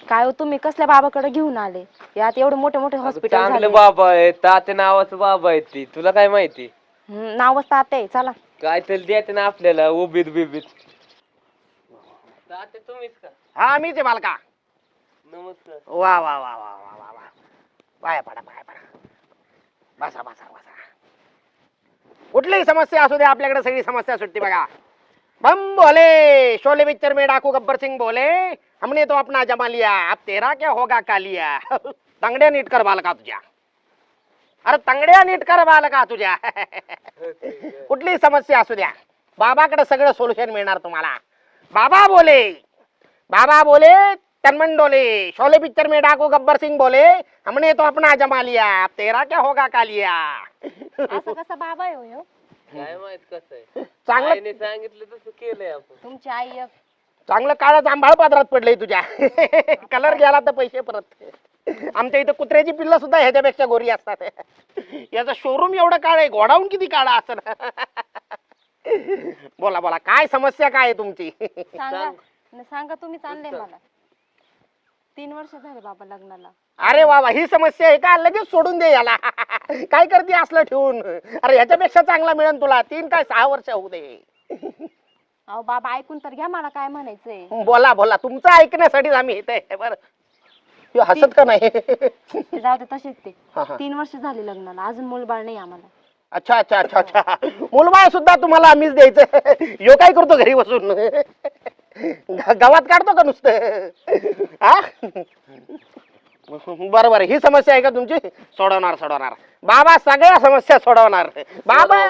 काय हो तुम्ही कसल्या बाबाकडे घेऊन आले? यात एवढे मोठे मोठे हॉस्पिटल चांगले झाले. बाबा आहे, तात्या नावाचं बाबा आहे ती, तुला काय माहिती? नावच तात्या आहे. चला काय तरी देते ना आपल्याला उबीत बिबीत. तात्या तुम्हीच का? हा मीच आहे बालका. नमस्कार. वा वा वा वा वा वा वा. पाया पडा पाया पडा. बसा बसा बसा. कुठलीही समस्या असू दे आपल्याकडे सगळी समस्या सुटती बघा. बम बोले शोले पिक्चर में डाकू गब्बर सिंग बोले हमने तो अपना जमा लिया अब तेरा क्या होगा कालिया. तंगड्या नीट कर बालका तुझ्या. अरे तंगड्या नीट कर बालका तुझ्या. कुठलीही समस्या असू द्या बाबाकडे सगळं सोल्युशन मिळणार तुम्हाला. बाबा बोले तन्मन डोले शोले पिक्चर में डाकू गब्बर सिंग बोले हमने तो अपना जमा लिया अब तेरा क्या होगा कालिया. असं कसा बाबा आहे हो ह्यो? काय माहित कसं आहे, चांगलं आईने सांगितलं तसं केलंय आपण. तुमची आई एक चांगलं काळं जांभाळ पात्रात पडलंय तुझ्या. कलर गेला तर पैसे परत. आमच्या इथं कुत्र्याची पिल्ल सुद्धा ह्याच्यापेक्षा गोरी असतात. याचं शोरूम एवढं काळ आहे, गोडाऊन किती काळा असं. बोला बोला काय समस्या काय आहे तुमची? सांगा तुम्हीच आणले मला. 3 वर्ष झाले बाबा लग्नाला. अरे वा वा ही समस्या आहे का? लगेच सोडून दे याला. काय करते असलं ठेवून? अरे ह्याच्यापेक्षा चांगला मिळेल तुला. 3 काय 6 वर्ष होऊ दे. अहो बाबा ऐकून तर घ्या मला काय म्हणायचंय. बोला बोला तुमचं ऐकण्यासाठीच आम्ही इथे बरं. ह्यो हसत का नाही? जाऊ दे तसेच ते. हा, हा. 3 वर्ष झाले लग्नाला अजून मूलबाळ नाही आम्हाला. अच्छा अच्छा अच्छा अच्छा मुलबाळ सुद्धा तुम्हाला आम्हीच द्यायचं. यो काय करतो घरी बसून? गावात काढतो का नुसतं? हा बरं बरं ही समस्या आहे का तुमची? सोडवणार सोडवणार बाबा सगळ्या समस्या सोडवणार. बाबा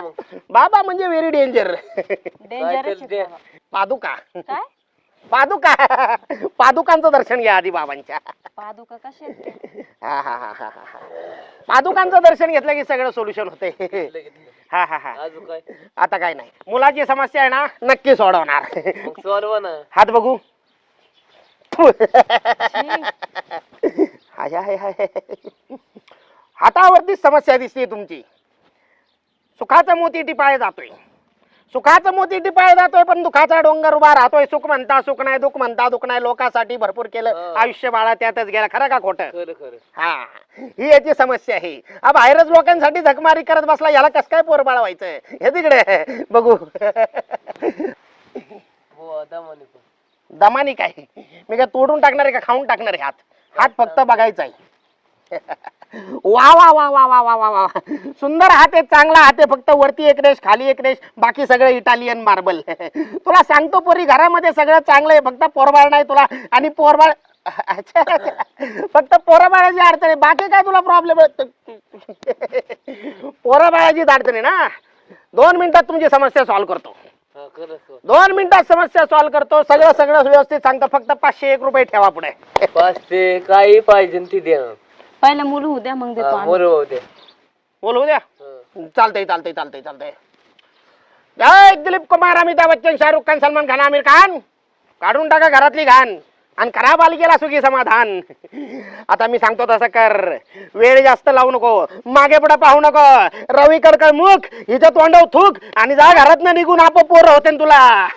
बाबा म्हणजे व्हेरी डेंजर. डेंजरच पादुका काय? पादुका पादुकांचं दर्शन घ्या आधी बाबांच्या. पादुका कसे आहेत ते? हा हा हा हा हा. पादुकांचं दर्शन घेतलं की सगळं सोल्युशन होते. हा हा हा. अजून काय? आता काय नाही. मुलाची समस्या आहे ना नक्की सोडवणार. मग सोडवा ना. हात बघू. हाय हाय हाय. हातावरती समस्या दिसते तुमची. सुखाचा मोती टिपाय जातोय. सुखाचं मोती टिपाय जातोय पण दुखाचा डोंगर उभा राहतोय. सुख म्हणता सुख नाही, दुःख म्हणता दुःख नाही. लोकांसाठी भरपूर केलं आयुष्य बाळा त्यातच गेला. खरं का खोटं? खरं खरं. हा ही याची समस्या आहे. हा बाहेरच लोकांसाठी झकमारी करत बसला. याला कस काय पोर बाळवायचं? हे तिकडे बघू. हो दमाने पण. दमानी काय? मी काय तोडून टाकणार आहे का खाऊन टाकणार आहे? हात फक्त बघायचा आहे. वा वा वा वा वा वा वा वा. सुंदर हात आहे, चांगला हात आहे. फक्त वरती एक रेष खाली एक रेष, बाकी सगळं इटालियन मार्बल. तुला सांगतो पोरी घरामध्ये सगळं चांगलं आहे. फक्त पोरबाळ नाही तुला. आणि पोरबाळ फक्त पोराबाळाची अडचण आहे. बाकी काय तुला प्रॉब्लेम? पोराबाळाची अडचण आहे ना. 2 मिनिटात तुमची समस्या सॉल्व्ह करतो. 2 मिनिटात समस्या सॉल्व्ह करतो. सगळं व्यवस्थित सांगतो. फक्त 501 रुपये ठेवा पुढे. 500 काही पाहिजे ती द्या. पहिलं मुलं होऊ द्या मग देतो आम्ही. बरोबर द्या. बोलू द्या. चालतंय चालतंय चालतंय चालतंय. जय दिलीप कुमार, अमिताभ बच्चन, शाहरुख खान, सलमान खान, आमिर खान. काढून टाका घरातली घाण आणि खराब बालिकेला सुखी समाधान. आता मी सांगतो तसं कर. वेळ जास्त लावू नको, मागे पुढे पाहू नको. रवी कडकड मुख, हिचं तोंडव थूक आणि जा घरातनं निघून. आपोआप पोरं होते तुला.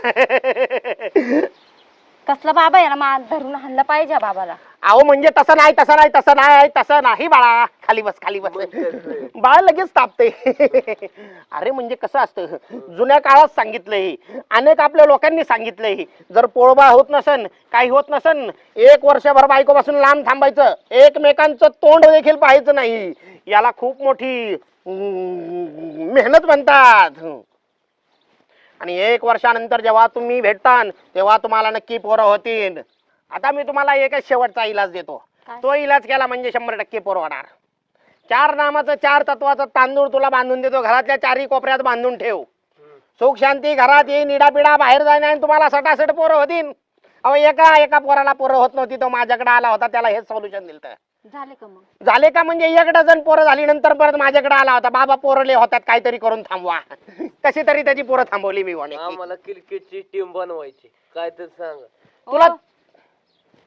कसला बाबा आहे ना, मान धरून हाणलं पाहिजे बाबाला. अहो म्हणजे तसं नाही तसं नाही तसं नाही तसं नाही बाळा. खाली बस खाली बस. बाळ लगेच तापते. अरे म्हणजे कसं असतं, जुन्या काळात सांगितलंय, अनेक आपल्या लोकांनी सांगितलंय. जर पोळबाळ होत नसन, काही होत नसन, 1 वर्षभर बायकोपासून लांब थांबायचं. एकमेकांचं तोंड देखील पाहायचं नाही. याला खूप मोठी मेहनत म्हणतात. आणि 1 वर्षानंतर जेव्हा तुम्ही भेटतान तेव्हा तुम्हाला नक्की पोरं होतील. आता मी तुम्हाला एकच शेवटचा इलाज देतो. तो इलाज केला म्हणजे 100% पोरं होणार. 4 नामाचं 4 तत्वाचं तांदूळ तुला बांधून देतो. घरातल्या 4ही कोपऱ्यात बांधून ठेव. सुख शांती घरात येईल. निडापिडा बाहेर जाणार आणि तुम्हाला सटासट पोरं होतील. अहो एका पोराला पोरं होत नव्हती. तो माझ्याकडे आला होता, त्याला हेच सोल्युशन दिलं. झाले का मग? झाले का म्हणजे 1 डझन पोरं झाली. नंतर परत माझ्याकडे आला होता, बाबा पोरले होतात, काहीतरी करून थांबवा. कशी तरी त्याची पोरं थांबवली मी. आम्हाला क्रिकेटची टीम बनवायची, काय तर सांग. तुला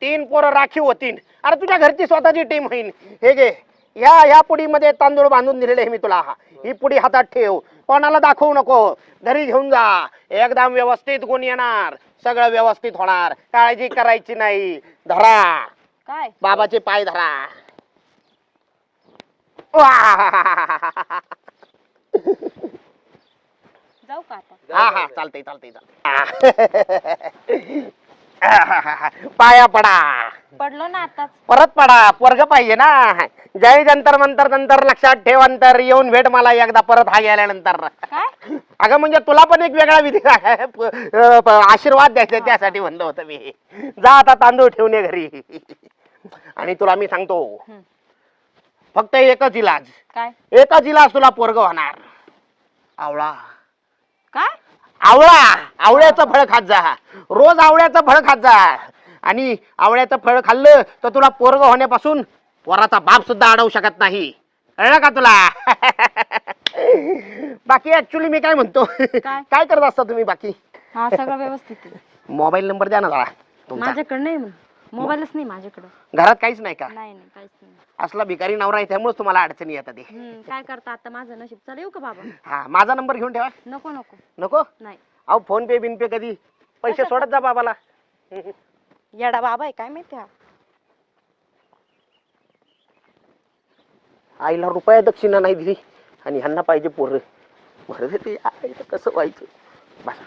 3 पोरं राखीव होतील. अरे तुझ्या घरची स्वतःची टीम होईल. हे घे, ह्या पुडीमध्ये तांदूळ बांधून दिलेले मी तुला. ही पुडी हातात ठेव, कोणाला दाखवू नको. घरी घेऊन जा. एकदम व्यवस्थित गुण येणार, सगळं व्यवस्थित होणार. काळजी करायची नाही. धरा. काय बाबाचे पाय धरा. वा! जाऊ का आता? हा हा चालतंय चालतंय पाया पडा. पडलो ना आताच. परत पडा. पोरग पाहिजे ना. जय जंतर मंतर नंतर लक्षात ठेव अंतर. येऊन भेट मला एकदा परत हा गेल्यानंतर. काय अगं म्हणजे तुला पण एक वेगळा विधी आहे. आशीर्वाद द्यायचा त्यासाठी म्हणलं होतं मी. जा आता तांदूळ ठेवून ये घरी. आणि तुला मी सांगतो हम्म. फक्त एकच इलाज. काय एकच इलाज तुला पोरग होणार. आवळा. काय आवळ्याचं फळ खात जा. रोज आवळ्याचं फळ खात जा. आणि आवळ्याचं फळ खाल्लं तर तुला पोरग होण्यापासून पोराचा बाप सुद्धा अडवू शकत नाही. कळलं का तुला? बाकी ऍक्च्युली मी काय म्हणतो, काय करत असता तुम्ही बाकी? हा सगळं व्यवस्थित आहे. मोबाईल नंबर द्या ना जरा तुमचा. माझ्याकडे नाही मोबाईलच नाही माझ्याकडे. घरात काहीच नाही का? नाही नाही काहीच नाही. असला भिकारी नवरा आहे त्यामुळेच तुम्हाला अडचणी येतात ते. काय करता आता माझं नशीब. चला येऊ का बाबा? हा माझा नंबर घेऊन ठेवा. नको नको नको? नाही. अहो फोन पे बिन पे कधी पैसे सोडत जा बाबाला. येडा बाबा आहे काय माहिती. हा आईला रुपया दक्षिणा नाही दिली आणि ह्यांना पाहिजे पोरं. बरं ते कसं व्हायचं. बसा.